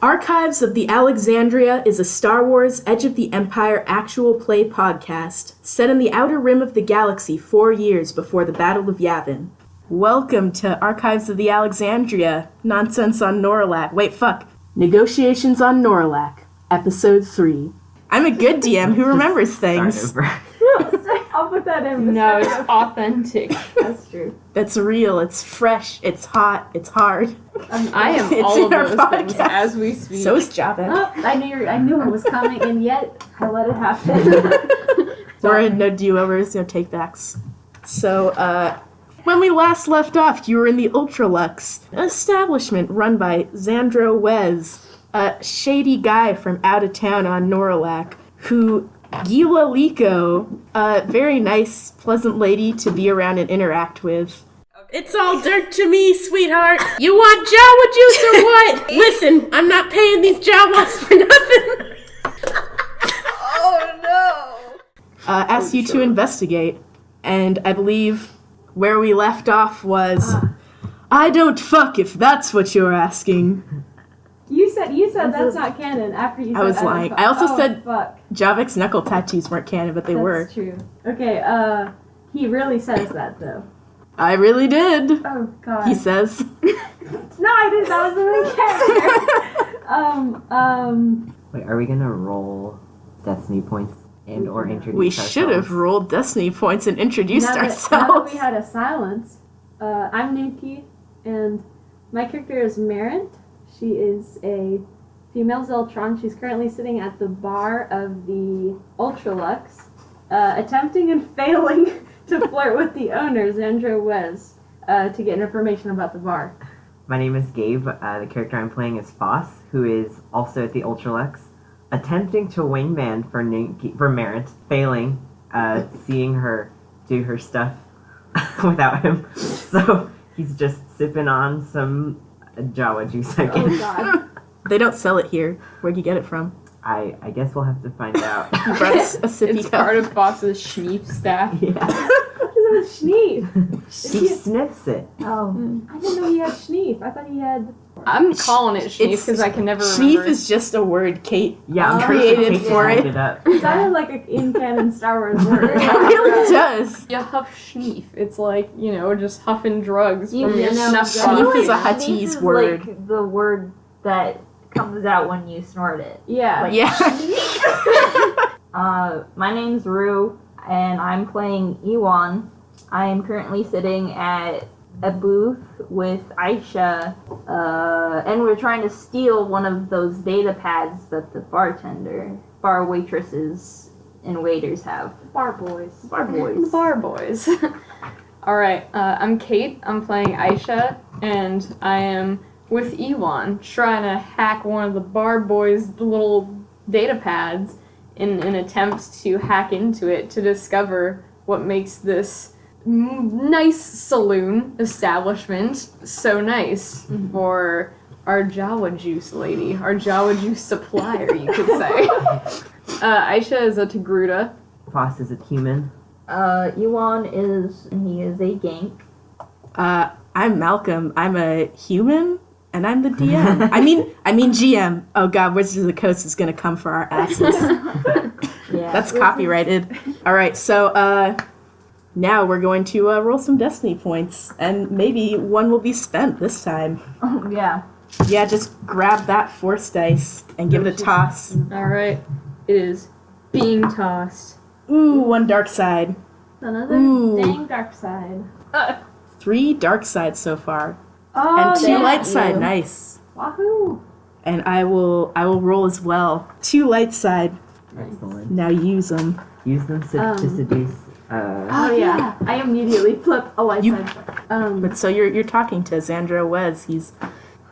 Archives of the Alexandria is a Star Wars Edge of the Empire actual play podcast set in the outer rim of the galaxy 4 years before the Battle of Yavin. Welcome to Archives of the Alexandria, Nonsense on Norlac. Negotiations on Norlac, Episode 3. I'm a good DM who remembers things. I'll put that in. No, it's authentic. That's true. That's real, it's fresh, it's hot, it's hard. I am It's all of in our those things podcast. as we speak. So is Javik. Oh, I knew it was coming, and yet I let it happen. We're in no do-overs, no take-backs. So, when we last left off, you were in the Ultra Lux, an establishment run by Xandro Wez, a shady guy from out of town on Norlac, who Gila Liko, a very nice, pleasant lady to be around and interact with. It's all dirt to me, sweetheart. You want Jawa juice or what? Listen, I'm not paying these Jawas for nothing. Oh no! Asked you to investigate, and I believe where we left off was, I don't fuck if that's what you're asking. You said that's not canon after you said I was lying. I also said fuck. Javik's knuckle tattoos weren't canon, but they were. That's true. Okay, he really says that though. I really did. Oh god. He says. No, I didn't. That was the main character. Wait, are we gonna roll Destiny points and or introduce We ourselves? should have rolled Destiny points and introduced Now that ourselves. we had a silence, I'm Nikki, and my character is Merritt. She is a female Zeltron. She's currently sitting at the bar of the Ultra Lux, attempting and failing to flirt with the owner, Xandro Wez, to get information about the bar. My name is Gabe. The character I'm playing is Foss, who is also at the Ultra Lux, attempting to wingman for Merritt, failing, seeing her do her stuff without him. So he's just sipping on some Jawa juice, I guess. Oh god. They don't sell it here. Where'd you get it from? I guess we'll have to find out. You brought us a sippy It's cup. part of Boss's Schneef staff. Yeah. What is Schneef? He sniffs it. Oh. I didn't know he had Schneef. I thought he had... I'm calling it Schneef It's- because I can never Schneef remember. is just a word Kate Yeah, I'm created pretty sure for Kate it. made up. It sounded like an in-canon Star Wars word. It really does. You huff Schneef. It's like, just huffing drugs from You your know, snuff Schneef box. is a Sneeze Huttese is word. like the word that comes out when you snort it. Yeah. Like, Yeah. My name's Rue, and I'm playing Ewan. I am currently sitting at a booth with Aisha, and we're trying to steal one of those data pads that the bar waitresses and waiters have. Bar boys. Bar boys. Bar boys. Alright, I'm Kate. I'm playing Aisha, and I am with Ewan trying to hack one of the bar boys' little data pads in an attempt to hack into it to discover what makes this nice saloon establishment so nice for our Jawa juice lady, our Jawa juice supplier, you could say. Aisha is a Togruta. Foss is a human. Ewan is a gank. I'm Malcolm. I'm a human, and I'm the DM. I mean GM. Oh god, Wizards of the Coast is gonna come for our asses. Yeah. That's copyrighted. All right, so now we're going to roll some Destiny points, and maybe one will be spent this time. Oh, yeah. Yeah, just grab that force dice and give it a toss. Alright, it is being tossed. Ooh, one dark side. Another Ooh. dang dark side. 3 dark sides so far, Oh, and 2 damn light side. you. Nice. Wahoo! And I will roll as well. 2 light side. Excellent. Now use them. Use them to seduce. Oh yeah. I immediately flip a light You- side. But so you're talking to Xandro Wez. He's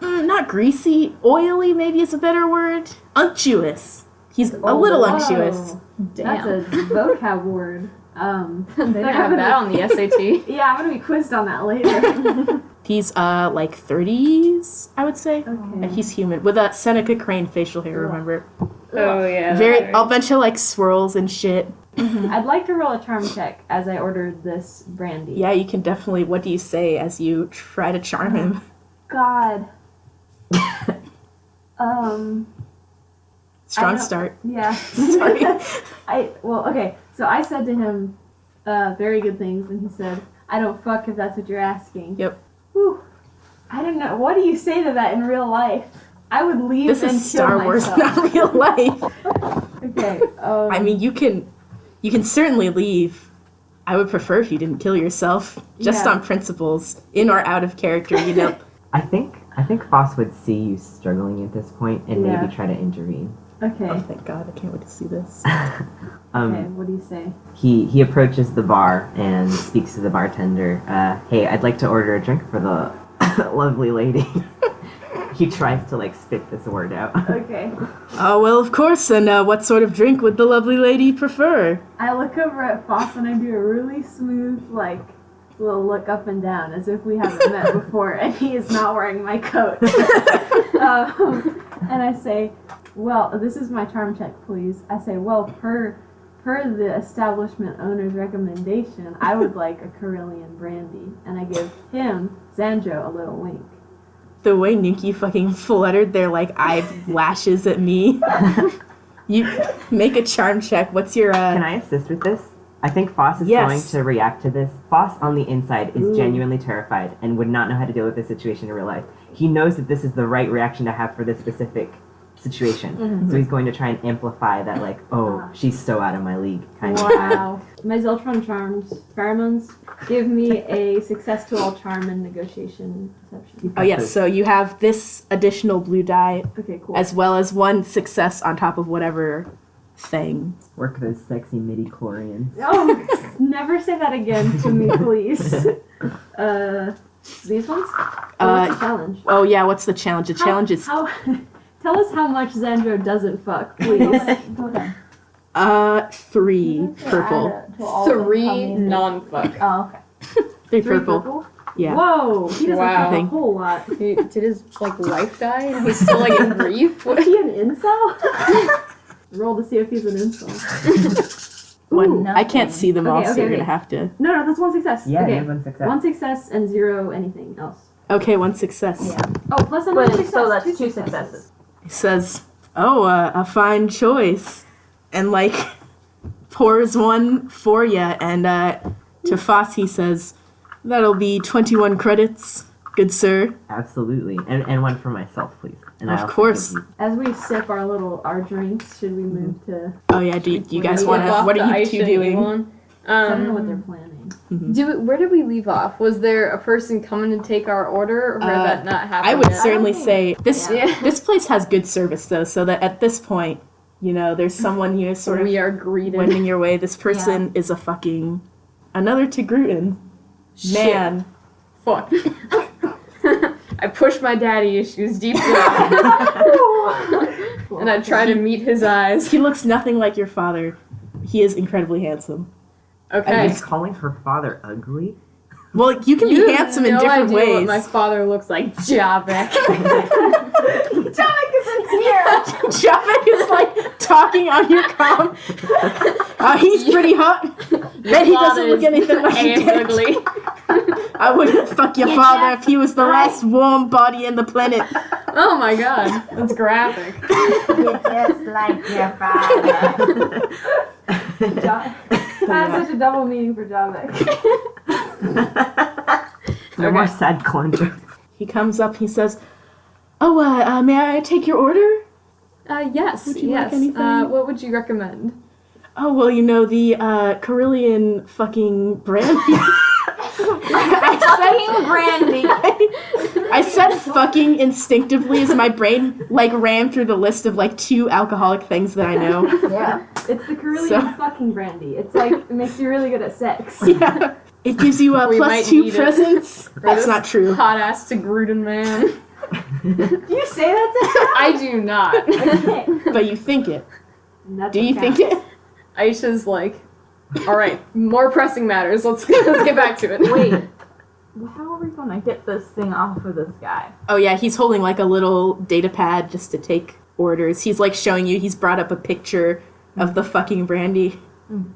not greasy, oily maybe is a better word. Unctuous. He's a little whoa. unctuous. That's a vocab word. They didn't have that on the SAT. Yeah, I'm gonna be quizzed on that later. He's like 30s, I would say. Okay. And he's human with a Seneca Crane facial hair. Remember? Oh yeah. Very a bunch of like swirls and shit. I'd like to roll a charm check as I ordered this brandy. Yeah, you can definitely. What do you say as you try to charm him? God. Strong don't- start. Yeah. Sorry. Okay. So I said to him, very good things, and he said, I don't fuck if that's what you're asking. Yep. Whew. I don't know. What do you say to that in real life? I would leave This and is kill Star Wars, myself. not real life. Okay. I mean, you can certainly leave. I would prefer if you didn't kill yourself, just Yeah. on principles, in or out of character. You know. I think Foss would see you struggling at this point and Yeah. maybe try to intervene. Okay. Oh, thank God! I can't wait to see this. Okay. What do you say? He approaches the bar and speaks to the bartender. Hey, I'd like to order a drink for the lovely lady. He tries to like spit this word out. Okay. Oh well, of course. And what sort of drink would the lovely lady prefer? I look over at Foss and I do a really smooth, like, little look up and down as if we haven't met before and he is not wearing my coat. And I say, well, this is my charm check, please. I say, well, per the establishment owner's recommendation, I would like a Carillion brandy. And I give him, Xandro, a little wink. The way Nikki fucking fluttered their like eyelashes at me. You make a charm check. What's your Can I assist with this? I think Foss is Yes. going to react to this. Foss on the inside is Ooh. genuinely terrified and would not know how to deal with this situation in real life. He knows that this is the right reaction to have for this specific situation. Mm-hmm. So he's going to try and amplify that, like, oh, she's so out of my league kind of. Wow. My Zeltron charms, pheromones, give me a success to all charm and negotiation perception. Oh yes, so you have this additional blue die Okay, cool. as well as one success on top of whatever thing. Work those sexy midi-chlorians. Oh, never say that again to me, please. These ones? What's the challenge? Oh yeah, what's the challenge? The challenge is How, tell us how much Xandro doesn't fuck, please. Go ahead. 3 purple. Three non-fuck. Oh, okay. 3 Three purple. Yeah. Whoa, he doesn't Wow. fuck a whole lot. He, did his like wife die and he's still like in grief? Was he an incel? Roll to see if he's an incel. One, Ooh, I can't nothing. see them all, Okay, so okay, you're okay. gonna have to. No, that's one success. Yeah, okay. you have one success. One success and 0 anything else. Okay, 1 success. Yeah. Oh, plus another But, success. so that's 2 successes. successes. He says, "Oh, a fine choice," and like pours one for you. And to Foss, he says, "That'll be 21 credits, good sir." Absolutely. And one for myself, please. And I Of also course. give you- As we sip our drinks, should we move to? Oh yeah, do you guys Leave want to? Off What the are you Aisha two doing? Elon. I don't know what they're planning. Where did we leave off? Was there a person coming to take our order, or had that not happened? I would yet? certainly think- say this. Yeah. This place has good service though, so that at this point, you know, there's someone you sort of we are greeted. wending your way. This person is a fucking another Tegrutin. Man. Fuck. I push my daddy issues deep down, and I try to meet his eyes. He looks nothing like your father. He is incredibly handsome. Okay. He's calling her father ugly? Well, you can You be have handsome in no different idea ways. What my father looks like, Javik. Dominic is in here. Javik is like talking on your comm. He's pretty hot. Bet he doesn't look anything like your ass dad. ugly. I wouldn't fuck your father if he was the last warm body in the planet. Oh my god, that's graphic. You're just like your father. That's such a double meaning for Javik. No more sad clone jokes. He comes up, he says, "Oh, may I take your order?" Yes, Would you yes. like anything? What would you recommend? Oh, well, you know, the Carillion fucking brandy. Fucking brandy. I said fucking instinctively as my brain like ran through the list of like 2 alcoholic things that I know. Yeah. It's the Carillion So- fucking brandy. It's like, it makes you really good at sex. Yeah. It gives you a We might plus 2 need it. presents. That's this not true. Hot ass to Gruden man. Do you say that I do not. to him? Okay. But you think it. That's Do what you counts. think it? Aisha's like, all right, more pressing matters. Let's get back to it. Wait. How are we gonna get this thing off of this guy? Oh yeah, he's holding like a little data pad just to take orders. He's like showing you, he's brought up a picture of the fucking brandy.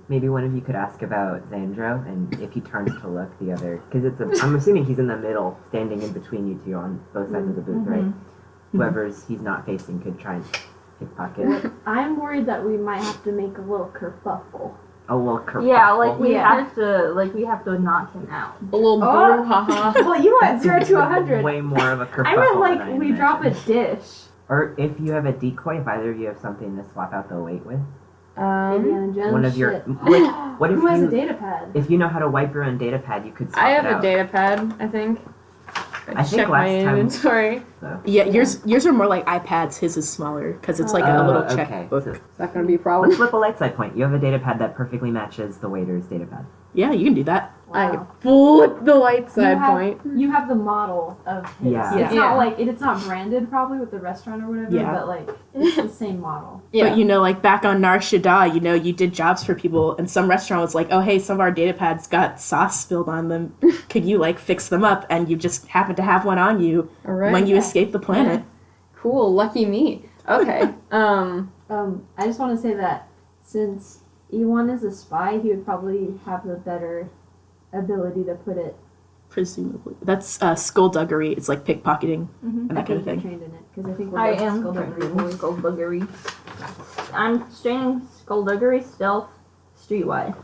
Maybe one of you could ask about Xandro, and if he turns to look, the other, because I'm assuming he's in the middle, standing in between you two on both sides of the booth, right? whoever's he's not facing could try and pickpocket. I'm worried that we might have to make a little kerfuffle. A little kerfuffle. Yeah, like we Yeah. have to knock him out. A little brouhaha. Well, you went 0 to 100. Way more of a kerfuffle. I meant like than I we drop a imagined. dish. Or if you have a decoy, if either of you have something to swap out the weight with. Indiana Jones One of your shit. like, what if Who has a you data pad? if you know how to wipe your own data pad, you could swap I have it a out. data pad, I think. I think Check my last time- inventory. So. Yeah, yours are more like iPads. His is smaller because it's like a little okay. checkbook. So Is that gonna be a problem? let's flip a light side point. You have a data pad that perfectly matches the waiter's data pad. Yeah, you can do that. I flipped the light side have- point. You have the model of his. Yeah. It's Yeah. not like it's not branded probably with the restaurant or whatever, Yeah. but like it's the same model. Yeah. But like back on Nar Shaddaa, you did jobs for people, and some restaurant was like, oh hey, some of our data pads got sauce spilled on them. Could you like fix them up? And you just happen to have one on you All right. when you escape the planet. Cool. Lucky me. Okay. I just want to say that since E1 is a spy, he would probably have the better ability to put it. Presumably, that's skullduggery. It's like pickpocketing and I that kind think of you're thing. trained in it because I think we're I both am skullduggery trained in boys. skullduggery. I'm training skullduggery, stealth, streetwise.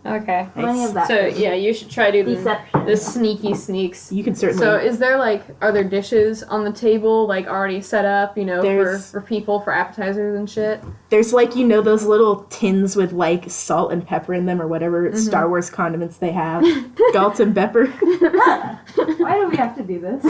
Okay. Plenty of that. So yeah, you should try doing Deception. the sneaky sneaks. You can certainly. So is there are there dishes on the table like already set up, There's- for people for appetizers and shit? There's those little tins with like salt and pepper in them or whatever Star Wars condiments they have. Salt and pepper. Why do we have to do this?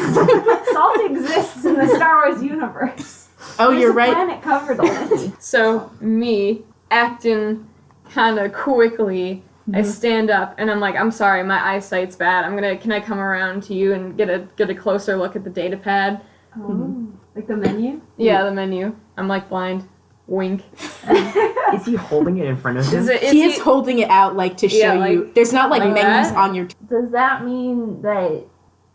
Salt exists in the Star Wars universe. Oh, There's you're a right. planet covered in it. So me acting kind of quickly, I stand up and I'm like, I'm sorry, my eyesight's bad. Can I come around to you and get a closer look at the data pad? Like the menu. Yeah, the menu. I'm like blind. Wink. Is he holding it in front of him? He is holding it out to show Yeah, you. There's not like menus that? on your. Does that mean that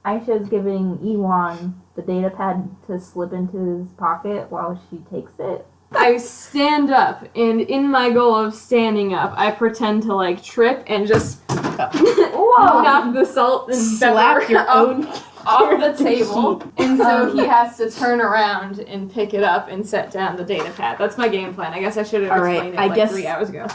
Aisha's giving Ewan the data pad to slip into his pocket while she takes it? I stand up, and in my goal of standing up, I pretend to trip and just knock the salt and Slap pepper your own off the table. And so he has to turn around and pick it up and set down the data pad. That's my game plan. I guess I should have All right, explained it I guess- 3 hours ago.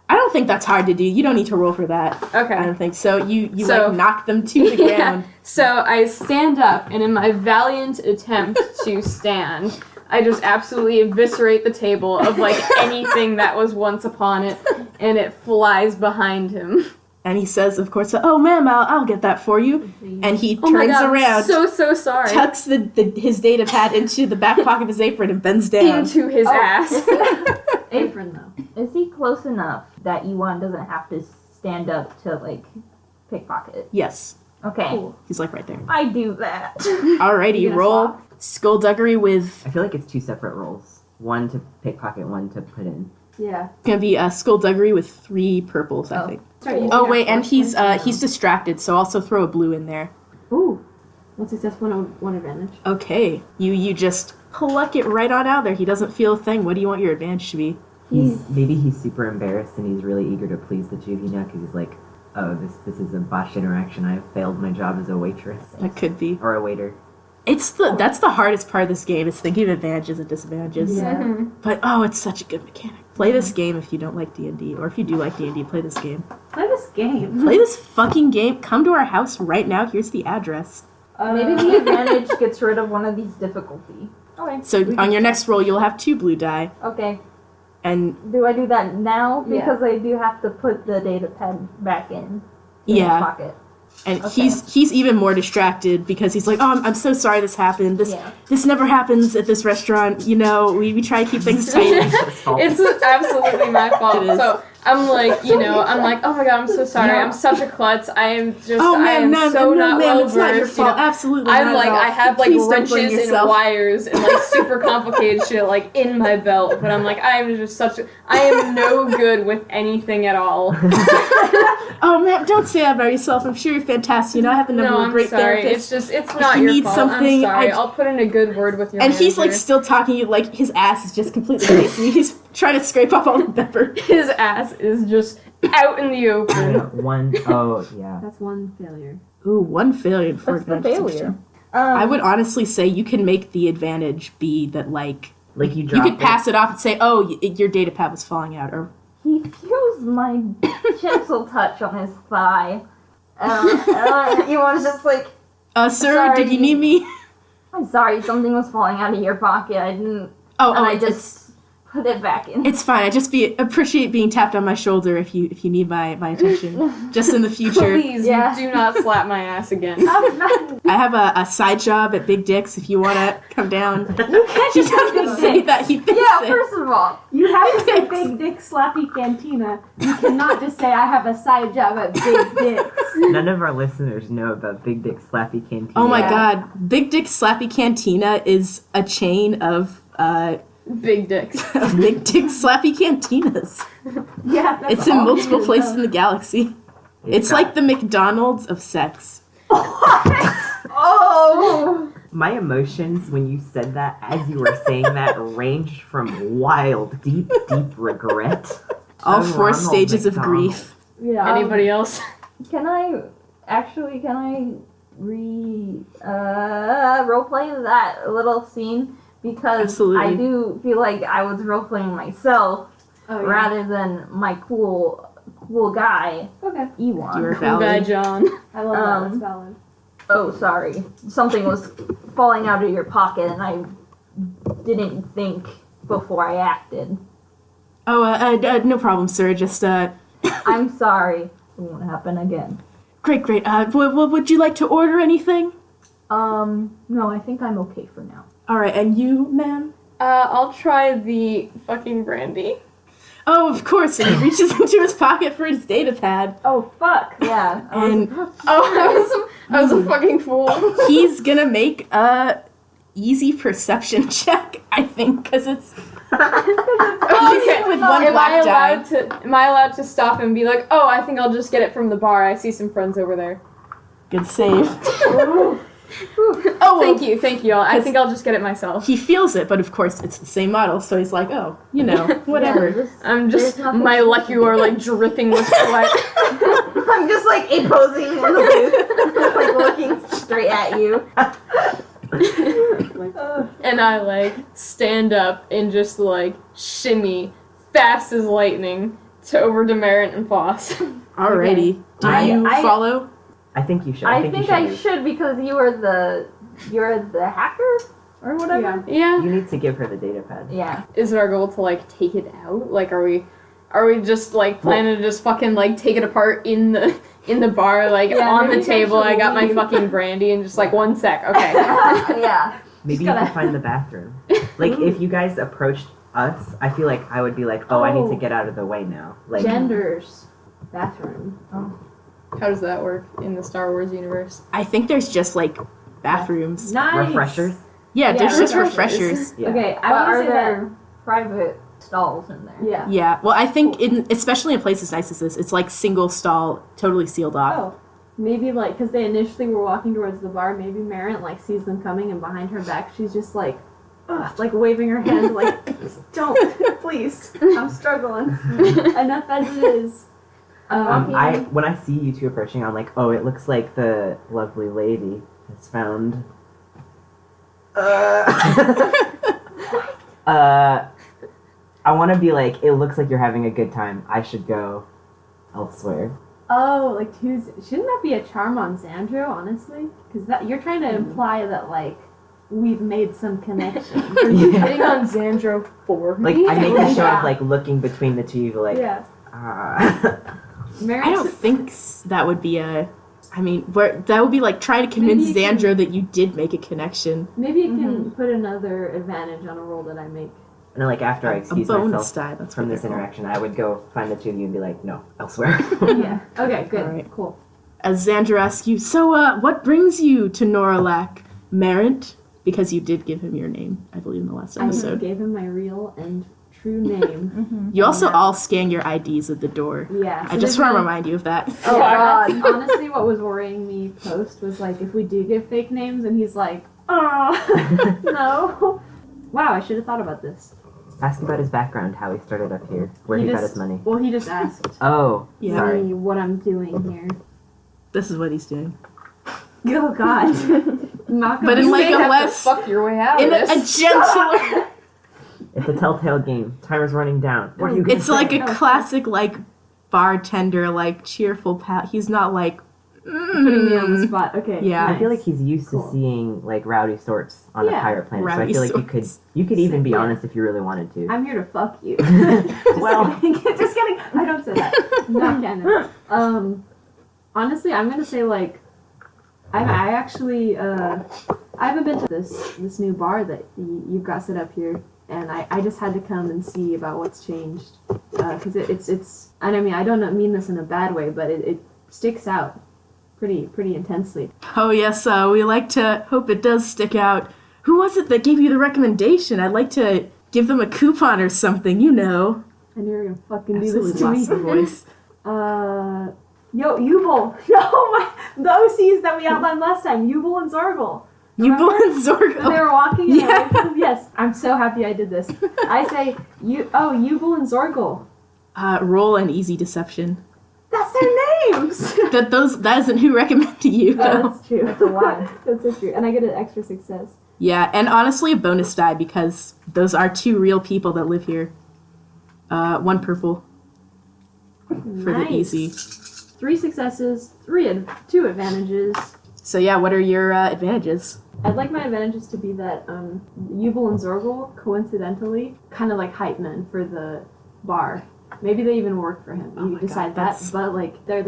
I don't think that's hard to do. You don't need to roll for that. Okay. I don't think so. You So- knock them to the ground. So I stand up, and in my valiant attempt to stand, I just absolutely eviscerate the table of anything that was once upon it, and it flies behind him. And he says, of course, "Oh, ma'am, I'll get that for you." And he Oh my turns God, around, I'm so sorry. tucks his data pad into the back pocket of his apron, and bends down. Into his ass. Apron though. Is he close enough that Ewan doesn't have to stand up to pickpocket? Yes, Okay, Cool. he's right there. I do that. Alrighty, You gonna roll swap? skullduggery with. I feel like it's 2 separate rolls. One to pickpocket, one to put in. Yeah. Gonna be skullduggery with 3 purples, I Oh. think. Start using Oh our wait, and force points. he's distracted, so also throw a blue in there. Ooh. One success, one advantage. Okay, you just pluck it right on out there. He doesn't feel a thing. What do you want your advantage to be? Maybe he's super embarrassed and he's really eager to please the Juvi now because he's like, oh, this is a botched interaction. I have failed my job as a waitress That could be. or a waiter. That's the hardest part of this game is thinking of advantages and disadvantages. Yeah. But it's such a good mechanic. Play this game if you don't like D&D, or if you do like D&D, play this game. Play this game. Play this fucking game. Come to our house right now. Here's the address. Maybe the advantage gets rid of one of these difficulty. Okay. So on your next roll, you'll have 2 blue die, Okay, and do I do that now? Yeah. Because I do have to put the data pad back in Yeah. his pocket. and Okay. he's even more distracted because he's like, oh, I'm so sorry this happened. Yeah. This never happens at this restaurant. We try to keep things tight. It's fault. It's absolutely my fault. It is. So I'm like, oh my God, I'm so sorry. I'm such a klutz. I am just, Oh I man, am no, so no, not ma'am, well it's not your versed. fault. Absolutely I'm not at all. I have Please don't blame wrenches and yourself. wires and super complicated shit in my belt. But I'm I'm just I am no good with anything at all. Oh man, don't say that about yourself. I'm sure you're fantastic. I have a number No, of I'm great sorry. therapists. It's not you your need fault. something, I'm sorry. I'll put in a good word with your And he's manager. still talking. His ass is just completely facing you. He's trying to scrape off all the pepper. His ass is just out in the open. One, oh, yeah. That's one failure. Ooh, 1 failure before What's the advantage. failure? I would honestly say you can make the advantage be that, like Like you you drop could pass it off and say, "Oh, your data pad was falling out," or He feels my gentle touch on his thigh. He was just like, "Sir, Sorry. did you need me?" I'm sorry, something was falling out of your pocket. I didn't. Oh, And I it's just put it back in. it's fine. I just appreciate being tapped on my shoulder if you need my attention, just in the future. Please Yeah. do not slap my ass again. I have a side job at Big Dick's if you want to come down. You can't He just say doesn't say Big that. He thinks Yeah, it. first of all, You have to say Dicks. Big Dick Slappy Cantina. You cannot just say I have a side job at Big Dick's. None of our listeners know about Big Dick Slappy Canteen. Oh my Yeah. God, Big Dick Slappy Cantina is a chain of Big dicks. Big Dick Slappy Cantinas. Yeah, that's It's in all multiple you places know. in the galaxy. It's like the McDonald's of sex. oh, My emotions when you said that, as you were saying that, ranged from wild, deep regret. All to four Ronald stages of McDonald. grief. Yeah. Anybody else? can I roleplay that little scene? Because Absolutely. I do feel like I was roleplaying myself Oh, yeah. rather than my cool guy, Okay. Ewan. You're Cool guy valid. John. I love that. Um, That's valid. Oh, sorry. Something was falling out of your pocket and I didn't think before I acted. Oh, no problem, sir. Just, I'm sorry. It won't happen again. great. Would you like to order anything? No, I think I'm okay for now. All right, and you, ma'am? I'll try the fucking brandy. Oh, of course. And he reaches into his pocket for his data pad. Oh, fuck. Yeah. And Oh, I was a fucking fool. he's gonna make a easy perception check, I think, because it's Okay, with one black die. Am I allowed to stop and be like, oh, I think I'll just get it from the bar. I see some friends over there. Good save. Oh, thank you. I think I'll just get it myself. He feels it, but of course it's the same model, so he's like, oh, whatever. Yeah, I'm just There's nothing- molecular, like dripping with sweat. I'm just like posing in the booth, like looking straight at you. And I like stand up and just like shimmy fast as lightning to over to Merritt and Foss. Alrighty. Do I- you I- follow? I think you should. I you think should I do. should because you're the hacker or whatever. Yeah. You need to give her the data pad. Yeah. Is it our goal to like take it out? Like, are we just like planning to just fucking like take it apart in the bar, like Yeah, on maybe the we table? I should got my leave. fucking brandy and just like 1 sec. Okay. Yeah. Maybe you gotta- can find the bathroom. Like, if you guys approached us, I feel like I would be like, I need to Oh. get out of the way now. Like, Genders. Bathroom. How does that work in the Star Wars universe? I think there's just like bathrooms. Nice. refreshers. Yeah, there's just refreshers. refreshers. Yeah. Okay, But I want are to say there private stalls in there? that. Yeah. Yeah, well, I think especially in places nice as this, it's like single stall, totally sealed off. Oh, maybe like because they initially were walking towards the bar. Maybe Merritt like sees them coming, and behind her back, she's just like, ugh, like waving her hand, like, don't, please, I'm struggling. Enough as it is. When I see you two approaching, I'm like, oh, it looks like the lovely lady has found. I want to be like, it looks like you're having a good time. I should go elsewhere. Oh, like shouldn't that be a charm on Xandro, honestly? Because that you're trying to imply that like we've made some connection. Are you Yeah. hitting on Xandro for Like, me? I make a show Yeah. of like looking between the two of you, like, Yeah. I don't think that would be a. I mean, that would be like trying to convince Maybe you can- Xandro that you did make a connection. Maybe you can put another advantage on a roll that I make. And then, like, after I A excuse bonus myself die. That's from what this they're called. interaction, I would go find the two of you and be like, no, elsewhere. Yeah. Okay. Good. Alright. Cool. As Xandro asks you, so what brings you to Noralac, Merritt? Because you did give him your name, I believe, in the last I episode. gave him my real and true name. You also all scan your IDs at the door. Yeah. I just want to remind you of that. Oh God. that's honestly what was worrying me post was like if we do give fake names and he's like, oh no. Wow, I should have thought about this. Ask about his background, how he started up here, where he got his money. Well, he just asked Oh, Yeah. sorry. me what I'm doing here. This is what he's doing. Oh God. Not But in You like may a have less, to fuck your way out in of a this. gentler. It's a telltale game. Timer's running down. What are you gonna It's say? like a classic like bartender, like cheerful pal. He's not like putting me on the spot. Okay. Yeah. I feel nice. like he's used Cool. to seeing like rowdy sorts on a Yeah, pirate planet. So I rowdy feel like sorts. you could even be Yeah. honest if you really wanted to. I'm here to fuck you. Well. Just kidding. I don't say that. Not canon. Honestly, I'm gonna say like, I actually I haven't been to this new bar that you've got set up here, and I just had to come and see about what's changed, because it's and I mean I don't mean this in a bad way, but it sticks out pretty intensely. Oh yes, we like to hope it does stick out. Who was it that gave you the recommendation? I'd like to give them a coupon or something, you know. I knew you were gonna fucking do Absolutely this to lost me. the voice. Yubel. Oh my, the OCs that we outlined last time, Yubel and Zorgal. Yubel and When they Zorgo. were walking in Yeah. yes, I'm so happy I did this. I say, Yubel and Zorgal. Roll an easy deception. That's their names! That isn't who recommended you. Oh, that's true. That's a lie. That's so true. And I get an extra success. Yeah, and honestly a bonus die because those are two real people that live here. One purple for Nice. the easy. 3 successes, 2 advantages. So yeah, what are your advantages? I'd like my advantages to be that Yubel and Zorgal, coincidentally, kind of like hype men for the bar. Maybe they even work for him. Oh You my decide God, that, that's- but like they're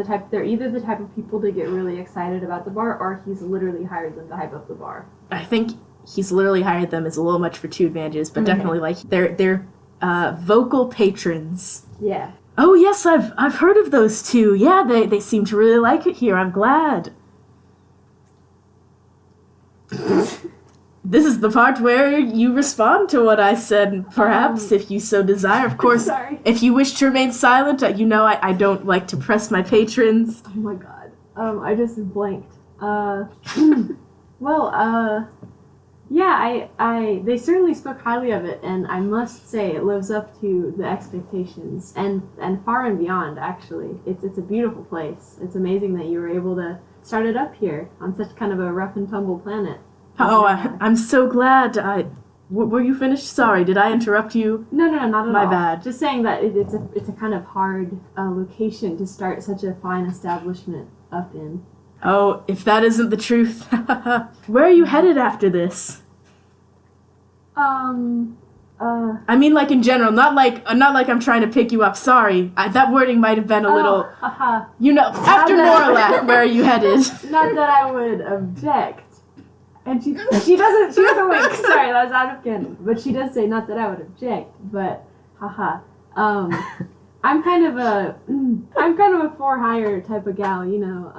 either the type of people to get really excited about the bar, or he's literally hired them to hype up the bar. I think he's literally hired them is a little much for 2 advantages, but definitely like they're vocal patrons. Yeah. Oh yes, I've heard of those two. Yeah, they seem to really like it here. I'm glad. This is the part where you respond to what I said, perhaps, if you so desire. Of course, Sorry. if you wish to remain silent, you know I don't like to press my patrons. Oh my god. I just blanked. Yeah, they certainly spoke highly of it, and I must say it lives up to the expectations, and far and beyond, actually. It's a beautiful place. It's amazing that you were able to start it up here on such kind of a rough and tumble planet. Oh, I'm so glad. Were you finished? Sorry, did I interrupt you? No, not at all. My bad. Just saying that it's a kind of hard location to start such a fine establishment up in. Oh, if that isn't the truth. Where are you headed after this? I mean, like in general, not like I'm trying to pick you up. Sorry, that wording might have been a little, haha. you know. After Norlac, where are you headed? Not that I would object. And she doesn't wink. Sorry, that was out of canon. But she does say, not that I would object, but haha. I'm kind of a for hire type of gal, you know.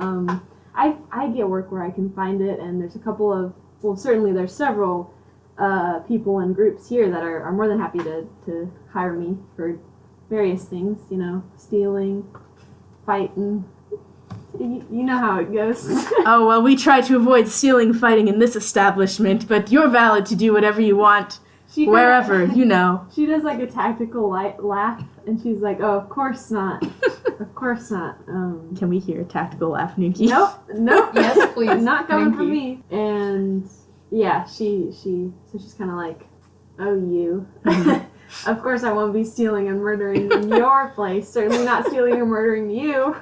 I get work where I can find it, and there's a couple of, well, certainly there's several people and groups here that are more than happy to hire me for various things, you know, stealing, fighting. You know how it goes. Oh, well, we try to avoid stealing, fighting in this establishment, but you're valid to do whatever you want, She wherever, you know. She does like a tactical laugh, and she's like, "Oh, of course not, of course not." Can we hear a tactical laugh, Nuki? Nope. Yes, please. Not coming Thank from you. me. And yeah, she's kind of like, "Oh, you." Of course, I won't be stealing and murdering in your place. Certainly not stealing and murdering you.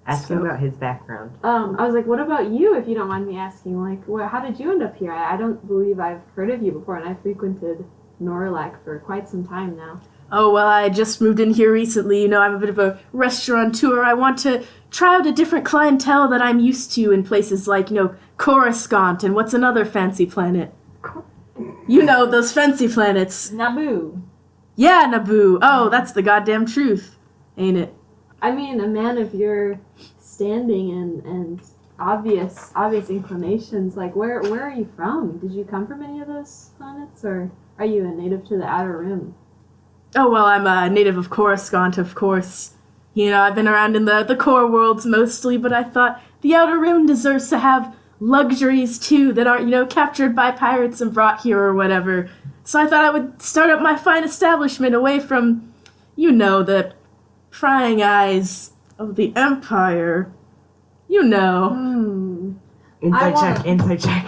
Ask him about his background. I was like, "What about you, if you don't mind me asking? Like, how did you end up here? I don't believe I've heard of you before, and I frequented Norlac for quite some time now." Oh, well, I just moved in here recently. You know, I'm a bit of a restaurateur. I want to try out a different clientele that I'm used to in places like, you know, Coruscant and what's another fancy planet? You know, those fancy planets. Naboo. Yeah, Naboo. Oh, that's the goddamn truth, ain't it? I mean, a man of your standing and obvious inclinations, like where are you from? Did you come from any of those planets, or are you a native to the Outer Rim? Oh, well, I'm a native of Coruscant, of course. You know, I've been around in the core worlds mostly, but I thought the Outer Rim deserves to have luxuries, too, that aren't, you know, captured by pirates and brought here or whatever. So I thought I would start up my fine establishment away from, you know, the prying eyes of the Empire. You know. I Inside wanna- check, inside check.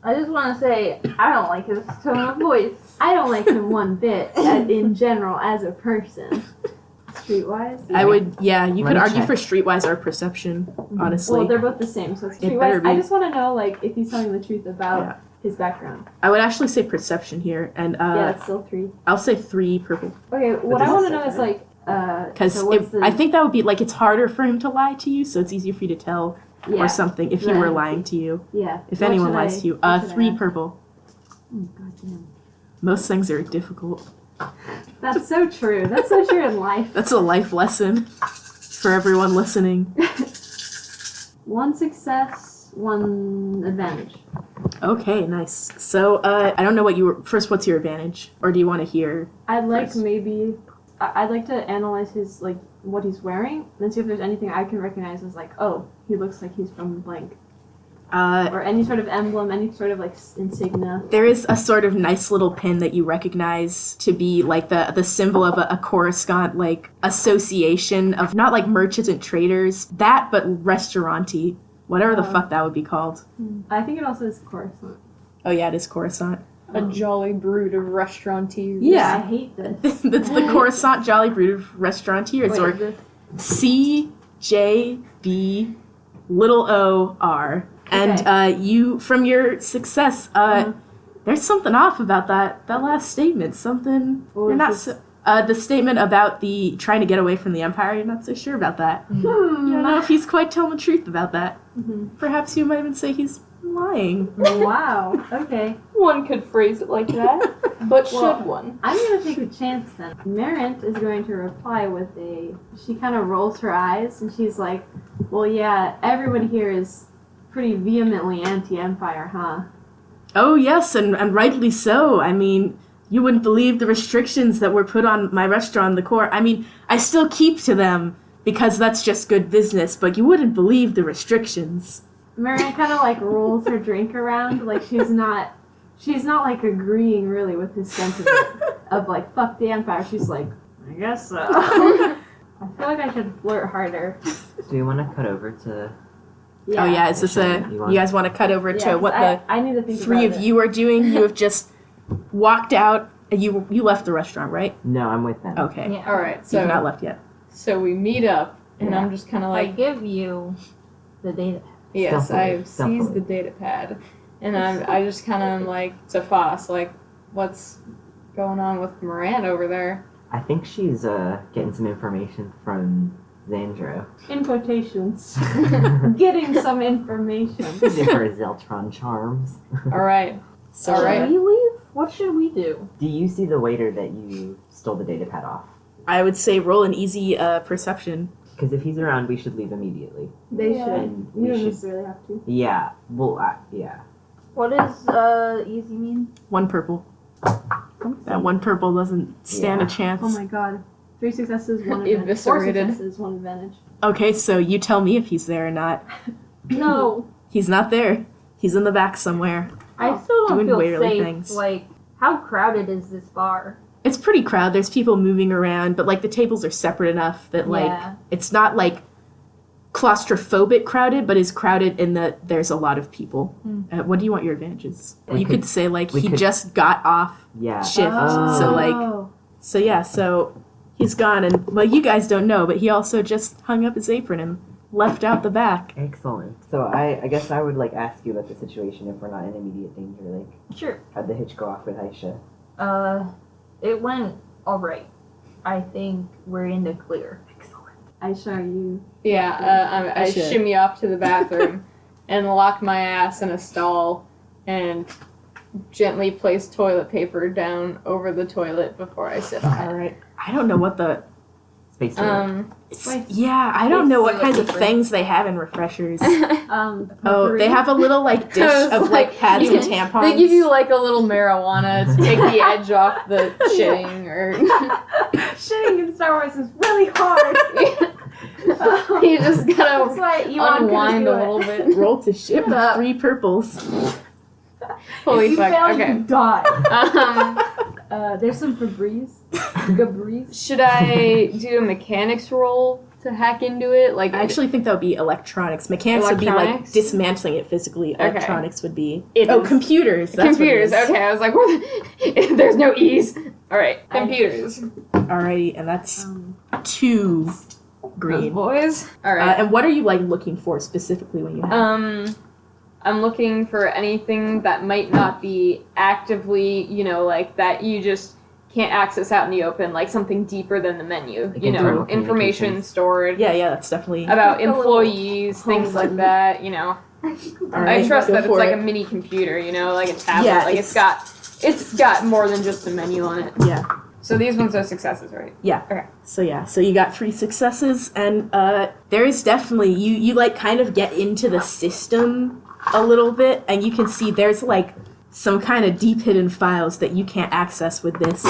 I just want to say, I don't like his tone of voice. I don't like him one bit in general as a person. Streetwise? I would, yeah, you Let could me argue check. for streetwise or perception, honestly. Well, they're both the same, so it's It better streetwise. I be. just want to know, like, if he's telling the truth about Yeah. his background. I would actually say perception here, and Yeah, it's still 3. I'll say 3 purple. Okay, what this I want is to know is, separate. like, Because so what's the, I think that would be, like, it's harder for him to lie to you, so it's easier for you to tell yeah, or something if he Yeah. were lying to you. yeah. If What anyone should lies I- to you. what should I 3 ask? purple. Oh, goddamn. Most things are difficult. That's so true. That's so true in life. That's a life lesson for everyone listening. 1 success, 1 advantage. Okay, nice. So, I don't know what you were... First, what's your advantage? Or do you want to hear... I'd like First. maybe... I'd like to analyze his, like, what he's wearing, and see if there's anything I can recognize as, like, oh, he looks like he's from blank. Or any sort of emblem, any sort of, like, insignia. There is a sort of nice little pin that you recognize to be like the symbol of a Coruscant like association of not like merchants and traders, that but restauranty, whatever the Oh. fuck that would be called. I think it also is Coruscant. Oh yeah, it is Coruscant. A jolly brood of restaurateurs. Yeah. I hate this. That's the Coruscant Jolly Brood of Restaurateurs, Wait, or is this- CJBOR. And you, from your success, there's something off about that last statement. Something What you're was not this? so. The statement about the trying to get away from the Empire, you're not so sure about that. You don't know if he's quite telling the truth about that. Mhm. Perhaps you might even say he's lying. Wow. Okay. One could phrase it like that, but Well, should one? I'm gonna take a chance then. Marint is going to reply with a. She kind of rolls her eyes and she's like, "Well, yeah, everyone here is pretty vehemently anti-Empire, huh?" Oh yes, and rightly so. I mean, you wouldn't believe the restrictions that were put on my restaurant, the core. I mean, I still keep to them because that's just good business, but you wouldn't believe the restrictions. Marint kind of like rolls her drink around, like she's not like agreeing really with his sentiment of like fuck the Empire. She's like, I guess so. I feel like I should flirt harder. Do you want to cut over to? Oh yeah, is this you guys want to cut over to what I need to think the 3 about of it. you are doing? You have just walked out, and you left the restaurant, right? No, I'm with them. Okay, Yeah. All right, you've not so left yet. we meet up, and Yeah. I'm just kind of I like, give you the data. yes, Stealthily, I've seized the data pad, and I just kind of am like to Foss, like, what's going on with Moran over there? I think she's getting some information from Xandro. In quotations. Getting some information. Using her Zeltron charms. All right, So, All Should right. we leave? What should we do? Do you see the waiter that you stole the data pad off? I would say roll an easy perception. Because if he's around, we should leave immediately. They Yeah. should. And You we don't should. necessarily have to. Yeah. Well, yeah. What does easy mean? 1 purple. That 1 purple doesn't stand Yeah. a chance. Oh my god. 3 successes, 1 advantage. 4 Eviscerated. successes, 1 advantage. Okay, so you tell me if he's there or not. No, He's not there. He's in the back somewhere. I still don't Doing feel weirly safe. things. Like, how crowded is this bar? It's pretty crowded. There's people moving around, but like the tables are separate enough that like Yeah. it's not like claustrophobic crowded, but is crowded in that there's a lot of people. What do you want your advantages? We You could- could say like we he could- just got off Yeah. shift, Oh. so like so yeah, so he's gone, and well, you guys don't know, but he also just hung up his apron and left out the back. Excellent. So I guess I would like ask you about the situation if we're not in immediate danger. Like, Sure. how'd the hitch go off with Aisha? It went alright. I think we're in the clear. Excellent. Aisha, are you? Yeah, I should. shimmy off to the bathroom and lock my ass in a stall and gently place toilet paper down over the toilet before I sit on All right. I don't know what the Space it. toilet. yeah, I don't know what It's kinds of different. things they have in refreshers. Um, Oh, they have a little like dish I was of like pads you and can- tampons. They give you like a little marijuana to take the edge off the shitting, or Shitting in Star Wars is really hard. you just That's gotta why Elon unwind couldn't a do little it. bit. roll to ship Shut up. 3 purples. Holy If you fuck! fail, Okay. you die. Um, There's some Febreze. Febreze. should I do a mechanics roll to hack into it? Like, I actually think that would be electronics. Mechanics would be like Electronics? dismantling it physically. Okay. Electronics would be It is. computers. That's computers. What it is. Okay, I was like, what? There's no E's. All right, computers. Alrighty, and that's 2 Those green. boys. All right. And what are you like looking for specifically when you have? I'm looking for anything that might not be actively, like that you just can't access out in the open, like something deeper than the menu. Like internal Information communications. stored Yeah, that's definitely. about Like a little employees, things like that. All I right, trust go that it's for like it. a mini computer, like a tablet. Yeah, like it's got more than just a menu on it. Yeah. So these ones are successes, right? So you got 3 successes, and there is definitely you like kind of get into the system a little bit, and you can see there's like some kind of deep hidden files that you can't access with this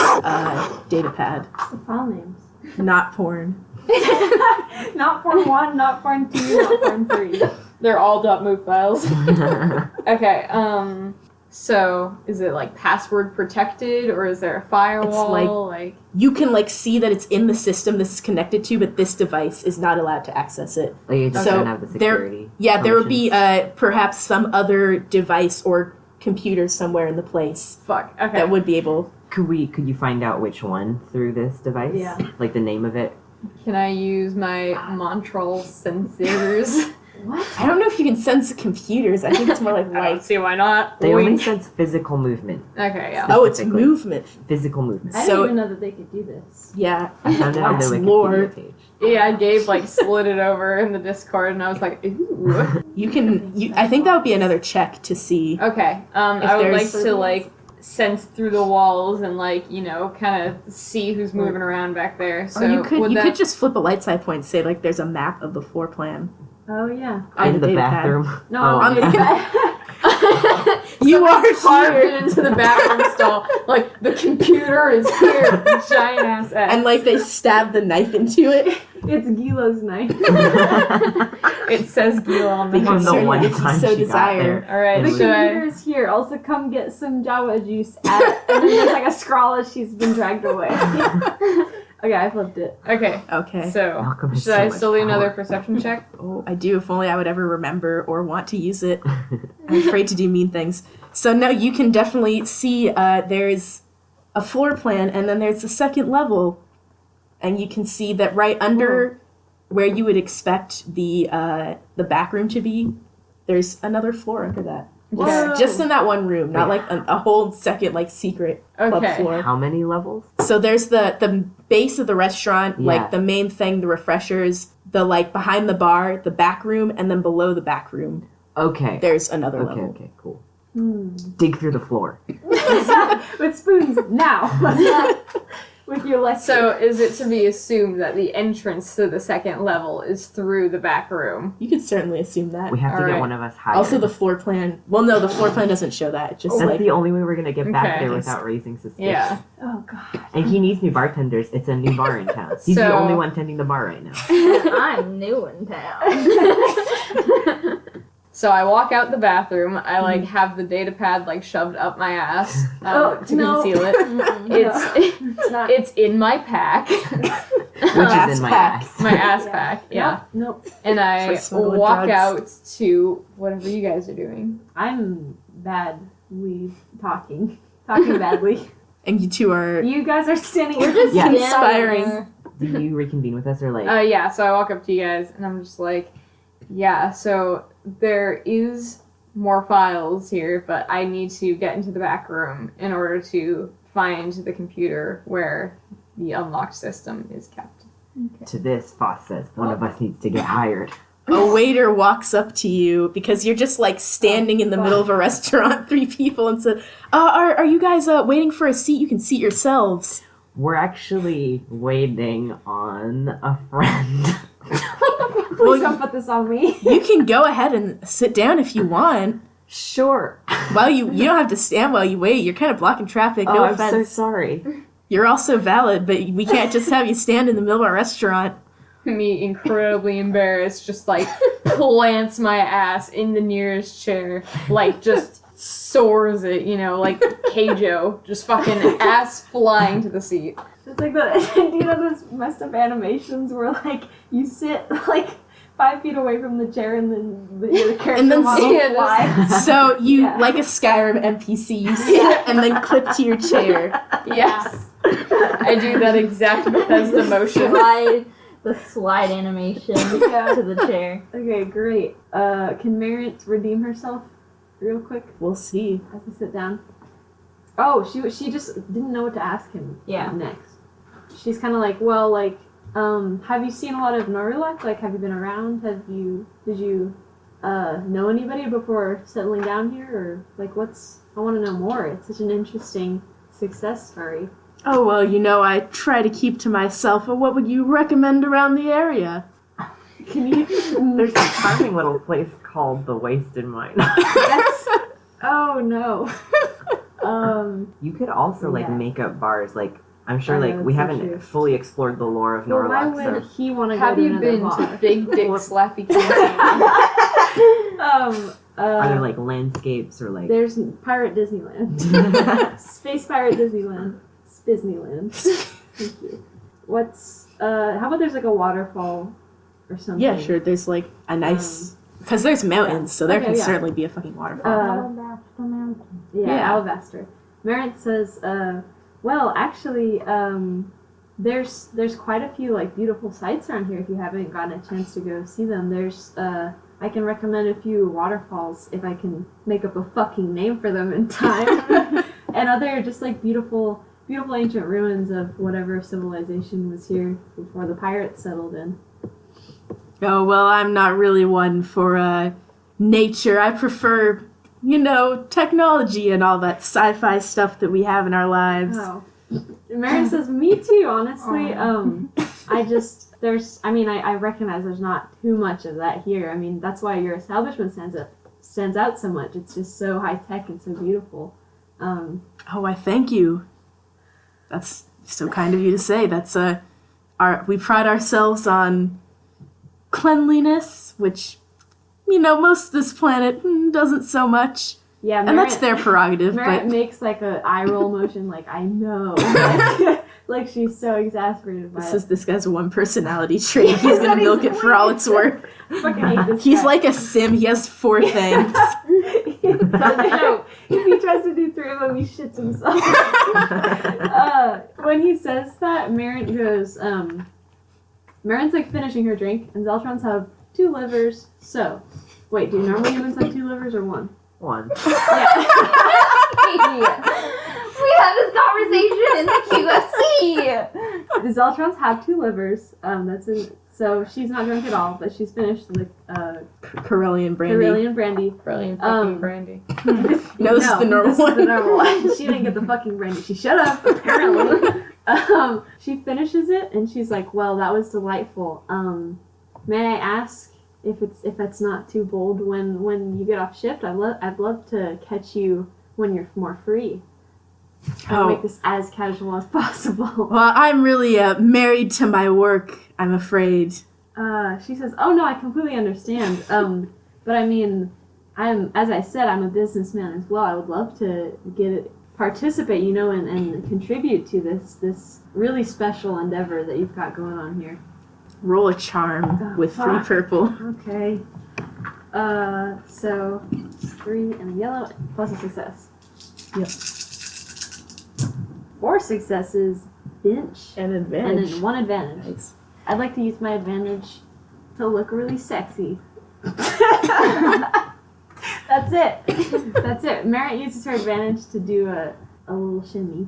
data pad. The file names. Not porn. Not porn 1, not porn 2, not porn 3. They're all .move files. Okay. So is it like password protected, or is there a firewall? Like You can like see that it's in the system this is connected to, but this device is not allowed to access it. Like you just So don't have the security. There would be functions. perhaps some other device or computer somewhere in the place fuck. Okay. that would be able. Could you find out which one through this device? Yeah. Like the name of it? Can I use my Montreal sensors? What? I don't know if you can sense computers. I think it's more like I don't light. see why not. They only Wink. sense physical movement. Okay, yeah. Oh, it's specifically. movement. Physical movement. I didn't So- even know that they could do this. Yeah. I found it on the That's Wikipedia lore. page. Yeah, Gabe slid it over in the Discord, and I was like, ooh. You can. I think that would be another check to see. Okay. If I would like there's- to sense through the walls and kind of see who's moving around back there. So Or you could would you that... could just flip a light side point and say like there's a map of the floor plan Oh, yeah. on In the data pad. bathroom. No, Oh, on the- you are carved here. it into the bathroom stall. Like the computer is here, giant ass X. And like they stab the knife into it. It's Gilo's knife. It says Gila on the Think of the Certainly, one if you time so she desire. got All right, It The was- should I? computer's here. Also, come get some Java juice. And then there's like a scroll as she's been dragged away. Okay, I flipped it. Okay, Okay. so Malcolm has should so I much still do another power. perception check? Oh, I do. If only I would ever remember or want to use it. I'm afraid to do mean things. So no, you can definitely see there's a floor plan, and then there's the second level, and you can see that right under where you would expect the back room to be, there's another floor under that. Whoa. Just in that one room, not like a whole second like secret club Okay. floor. How many levels? So there's the base of the restaurant, Yeah. like the main thing, the refreshers, the like behind the bar, the back room, and then below the back room, Okay. there's another Okay, level. okay, cool. Dig through the floor. With spoons, now. With your lecture. So is it to be assumed that the entrance to the second level is through the back room? You could certainly assume that. We have to Alright. get one of us hired. Also, the floor plan. Well, no, the floor plan doesn't show that. It just That's like the only way we're gonna get back Okay. there without raising suspicion. Yeah. Oh, God. And he needs new bartenders. It's a new bar in town. He's the So- only one tending the bar right now. I'm new in town. So I walk out the bathroom. I have the data pad shoved up my ass to no. conceal it. It's not. It's in my pack, Which Ass is in my pack. ass. my ass pack. Yeah, Nope. and I For smuggling walk drugs. out to whatever you guys are doing. I'm bad. Talking badly. and you two are. You guys are standing. We're just Yeah. Conspiring. Do you reconvene with us or like? Yeah. So I walk up to you guys, and I'm just like, yeah. So there is more files here, but I need to get into the back room in order to find the computer where the unlocked system is kept. To this, Foss says one of us needs to get hired. A waiter walks up to you because you're just like standing in the middle of a restaurant, 3 people, and said, "Are you guys waiting for a seat? You can seat yourselves." We're actually waiting on a friend. Please don't put this on me. You can go ahead and sit down if you want. Sure. While you don't have to stand while you wait. You're kind of blocking traffic. Oh, No I'm so offense. sorry. You're also valid, but we can't just have you stand in the middle of a restaurant. Me incredibly embarrassed, just plants my ass in the nearest chair, just soars it, like Keijo, just fucking ass flying to the seat. It's like those messed up animations where like you sit like 5 feet away from the chair and then the character And then model see it. flies. So you, Yeah. like a Skyrim NPC, you sit and then clip to your chair. Yes. I do that exact Bethesda motion. The slide animation Yeah. to the chair. Okay, great. Can Merritt redeem herself real quick We'll see. as we sit down? Oh, she just didn't know what to ask him Yeah. next. She's kind of like, well, like, have you seen a lot of Norulak? Like, have you been around? Did you know anybody before settling down here? Or, like, I want to know more. It's such an interesting success story. Oh, well, I try to keep to myself. But what would you recommend around the area? Can you? There's a charming little place called the Wasted Mine. Oh, no. You could also Yeah. make up bars. Like I'm sure, I know, like we it's so haven't true. fully explored the lore of Well, why Norlock. would So he want to go Have to you another been bar? to Big Dick Slappy Canteen? are there like landscapes or like? There's Pirate Disneyland. Space Pirate Disneyland. Disneyland. Thank you. How about there's like a waterfall or something? Yeah, sure. There's like a nice, because there's mountains, so there Okay, can yeah. certainly be a fucking waterfall. Yeah, Yeah. Alabaster. Merritt says, well, actually, there's quite a few like beautiful sights around here if you haven't gotten a chance to go see them. There's I can recommend a few waterfalls if I can make up a fucking name for them in time. And other just like beautiful ancient ruins of whatever civilization was here before the pirates settled in. Oh, well, I'm not really one for nature. I prefer, technology and all that sci-fi stuff that we have in our lives. Oh. Mary says, me too, honestly. I recognize there's not too much of that here. I mean, that's why your establishment stands out so much. It's just so high-tech and so beautiful. Oh, I thank you. That's so kind of you to say. That's we pride ourselves on cleanliness, which, most of this planet doesn't so much. Yeah, And that's their prerogative, Merritt but makes like a eye roll motion, like, I know. Like she's so exasperated by this guy's one personality trait. He's gonna milk it for all it's worth. I fucking hate this He's guy. like a sim. He has 4 things. If he tries to do 3 of them, he shits himself. When he says that, Merritt goes, Merritt's like finishing her drink, and Zeltrons have 2 livers, so. Wait, do normal humans have 2 livers or 1? One. Yeah. We had this conversation in the QFC. The Zeltrons have 2 livers, so she's not drunk at all, but she's finished the Corellian brandy. Carillion brandy. Brilliant fucking brandy. No, this is the normal this one. is the normal one. She didn't get the fucking brandy. She shut up, apparently. She finishes it and she's like, "Well, that was delightful. May I ask if it's not too bold when you get off shift? I'd love to catch you when you're more free. I'll make this as casual as possible." Well, I'm really married to my work, I'm afraid. She says, "Oh no, I completely understand. But I mean, as I said, I'm a businessman as well. I would love to participate, and contribute to this really special endeavor that you've got going on here." Roll a charm with 3 fuck. purple. Okay. So 3 and a yellow plus a success. Yep. 4 successes, bench, An and advantage. then 1 advantage. Nice. I'd like to use my advantage to look really sexy. That's it. That's it. Merritt uses her advantage to do a little shimmy.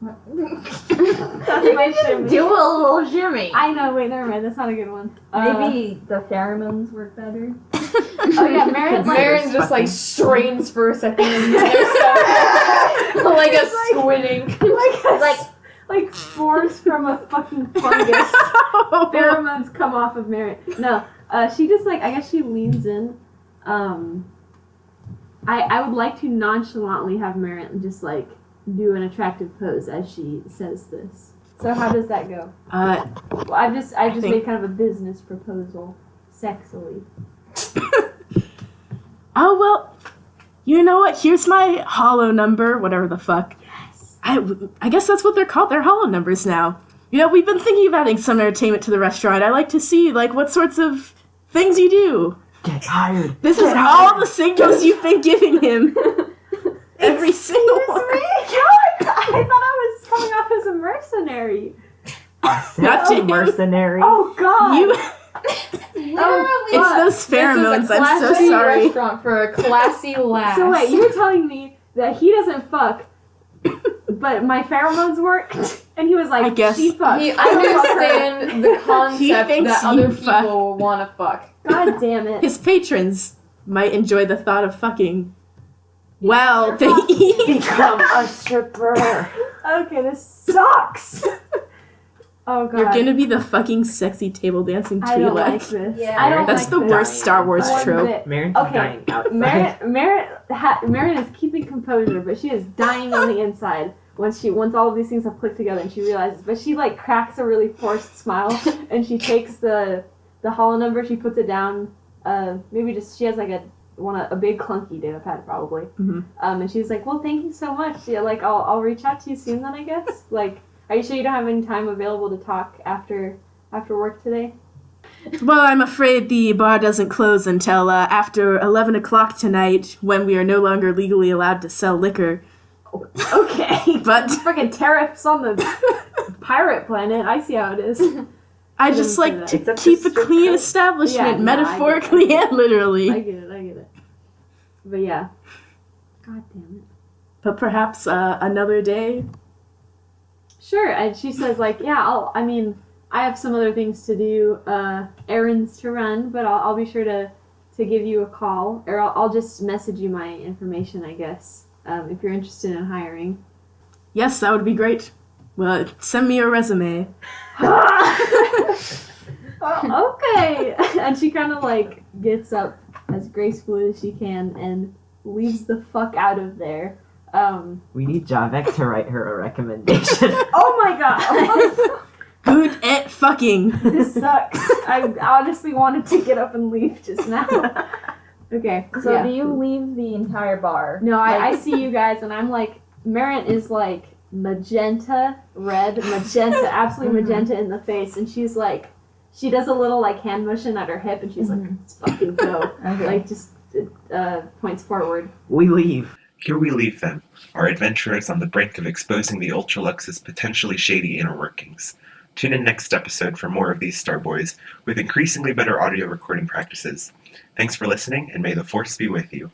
That's my shimmy. Do a little shimmy. I know. Wait, never mind. That's not a good one. Maybe the pheromones work better. Oh yeah, Merritt. Marin just like strains for a second and there's so like a squinting. like spores from a fucking fungus. Pheromones come off of Merritt. No, she just I guess she leans in. I would like to nonchalantly have Merritt just do an attractive pose as she says this. So how does that go? Well, I just made kind of a business proposal, sexily. Oh, well, you know what? Here's my hollow number, whatever the fuck. Yes. I guess that's what they're called. They're hollow numbers now. You know, we've been thinking of adding some entertainment to the restaurant. I like to see, like, what sorts of things you do. Get tired. This is all the signals you've been giving him. Every single one. I thought I was coming off as a mercenary. Not to him. Mercenary. Oh God. You, Literally. it's those pheromones. This is a I'm so classy sorry. restaurant for a classy lass. So wait, you're telling me that he doesn't fuck, but my pheromones work, and he was like, I guess. she fucks. He understands the concept thinks that you other fuck. people want to fuck. God damn it. His patrons might enjoy the thought of fucking. Well, they eat. Become a stripper. Okay, this sucks. Oh God. You're gonna be the fucking sexy table dancing I don't like Twi'lek. this. Yeah. I don't That's like the this. worst Star Wars One trope. bit. Marin's Okay. dying outside. Marin is keeping composure, but she is dying on the inside once all of these things have clicked together and she realizes. But she like cracks a really forced smile and she takes the hollow number, she puts it down. Maybe just she has like a big clunky data pad probably. Mhm. And she's like, well, thank you so much. Yeah, like I'll reach out to you soon then I guess. Like, are you sure you don't have any time available to talk after work today? Well, I'm afraid the bar doesn't close until after 11 o'clock tonight, when we are no longer legally allowed to sell liquor. Okay. But Freaking tariffs on the pirate planet. I see how it is. I just like It's to up to keep a strip clean clubs. establishment, Yeah, no, I get it, metaphorically and literally. I get it. But yeah. God damn it. But perhaps another day. Sure, and she says like, yeah, I have some other things to do, errands to run, but I'll be sure to give you a call, or I'll just message you my information, I guess, if you're interested in hiring. Yes, that would be great. Well, send me your resume. Okay, and she kind of like gets up as gracefully as she can and leaves the fuck out of there. We need Javek to write her a recommendation. Oh my god, Good at fucking. this sucks. I honestly wanted to get up and leave just now. Okay, So yeah. do you leave the entire bar? No, I see you guys, and I'm like, Marin is like magenta, absolutely magenta in the face, and she's like, she does a little like hand motion at her hip, and she's like, let's fucking go. Okay. Like, just points forward. We leave. Here we leave them, our adventurers on the brink of exposing the Ultra Lux's potentially shady inner workings. Tune in next episode for more of these Starboys, with increasingly better audio recording practices. Thanks for listening, and may the Force be with you.